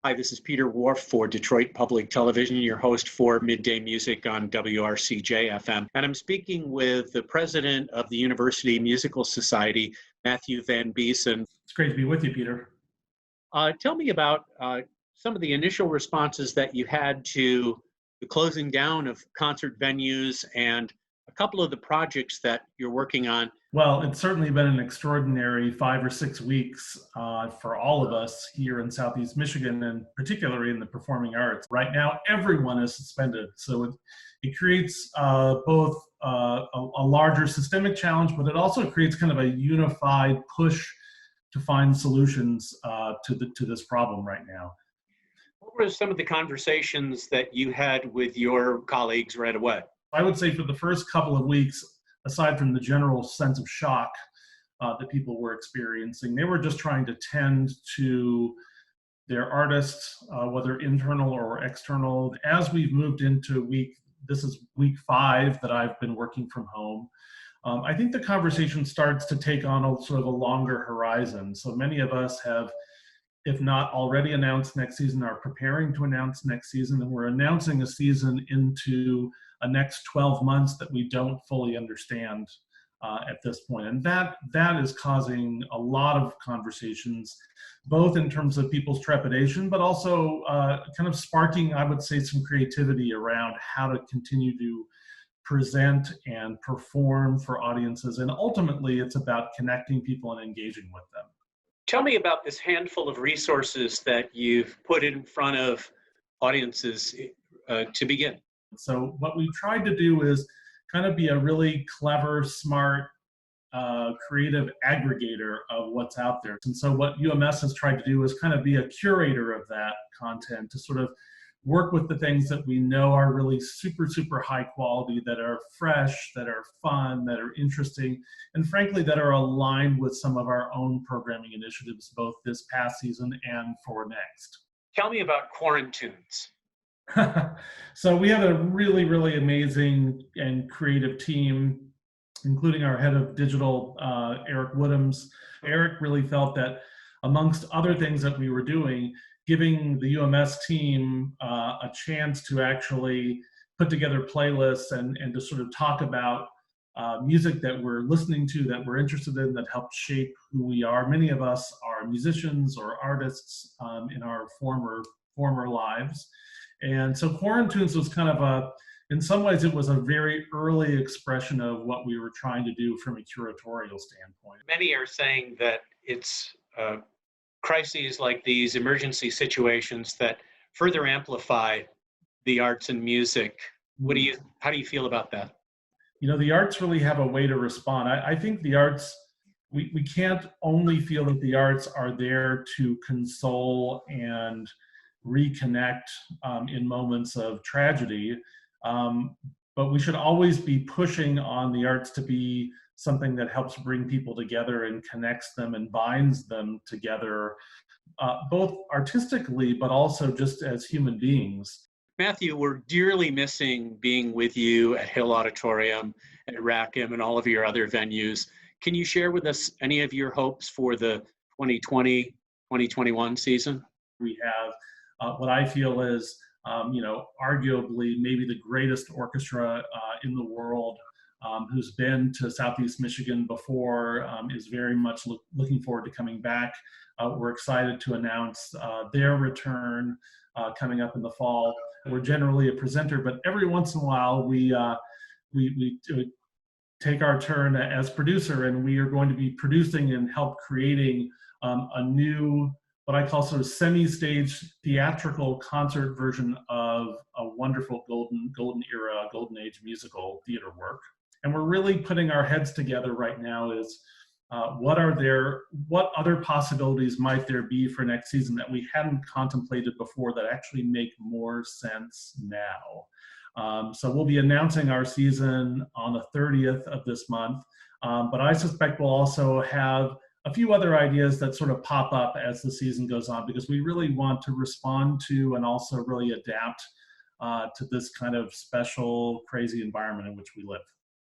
Hi, this is Peter Whorf for Detroit Public Television, your host for Midday Music on WRCJ FM. And I'm speaking with the president of the University Musical Society, Matthew VanBesien. It's great to be with you, Peter. Tell me about some of the initial responses that you had to the closing down of concert venues and a couple of the projects that you're working on. Well, it's certainly been an extraordinary 5 or 6 weeks for all of us here in Southeast Michigan, and particularly in the performing arts. Right now, everyone is suspended. So it creates both a larger systemic challenge, but it also creates kind of a unified push to find solutions to this problem right now. What were some of the conversations that you had with your colleagues right away? I would say for the first couple of weeks, aside from the general sense of shock that people were experiencing, they were just trying to tend to their artists, whether internal or external. As we've moved into this is week 5 that I've been working from home. I think the conversation starts to take on a sort of a longer horizon. So many of us have, if not already announced next season, are preparing to announce next season, and we're announcing a season into a next 12 months that we don't fully understand at this point. And that is causing a lot of conversations, both in terms of people's trepidation, but also kind of sparking, I would say, some creativity around how to continue to present and perform for audiences. And ultimately, it's about connecting people and engaging with them. Tell me about this handful of resources that you've put in front of audiences to begin. So what we've tried to do is kind of be a really clever, smart, creative aggregator of what's out there. And so what UMS has tried to do is kind of be a curator of that content, to sort of work with the things that we know are really super, super high quality, that are fresh, that are fun, that are interesting, and frankly, that are aligned with some of our own programming initiatives, both this past season and for next. Tell me about Quarantunes. So we have a really, really amazing and creative team, including our head of digital, Eric Woodhams. Eric really felt that, amongst other things that we were doing, giving the UMS team a chance to actually put together playlists and to sort of talk about music that we're listening to, that we're interested in, that helped shape who we are. Many of us are musicians or artists in our former lives. And so Quarantunes was kind of in some ways, it was a very early expression of what we were trying to do from a curatorial standpoint. Many are saying that it's crises like these, emergency situations, that further amplify the arts and music. How do you feel about that? You know, the arts really have a way to respond. I think the arts, we can't only feel that the arts are there to console and reconnect in moments of tragedy, but we should always be pushing on the arts to be something that helps bring people together and connects them and binds them together, both artistically, but also just as human beings. Matthew, we're dearly missing being with you at Hill Auditorium, at Rackham, and all of your other venues. Can you share with us any of your hopes for the 2020-2021 season? We have what I feel is, arguably maybe the greatest orchestra in the world, who's been to Southeast Michigan before, is very much looking forward to coming back. We're excited to announce their return coming up in the fall. We're generally a presenter, but every once in a while we take our turn as producer, and we are going to be producing and help creating a new, what I call sort of semi-stage theatrical concert version of a wonderful golden era, golden age musical theater work. And we're really putting our heads together right now is what other possibilities might there be for next season that we hadn't contemplated before that actually make more sense now. So we'll be announcing our season on the 30th of this month, but I suspect we'll also have a few other ideas that sort of pop up as the season goes on, because we really want to respond to and also really adapt to this kind of special, crazy environment in which we live.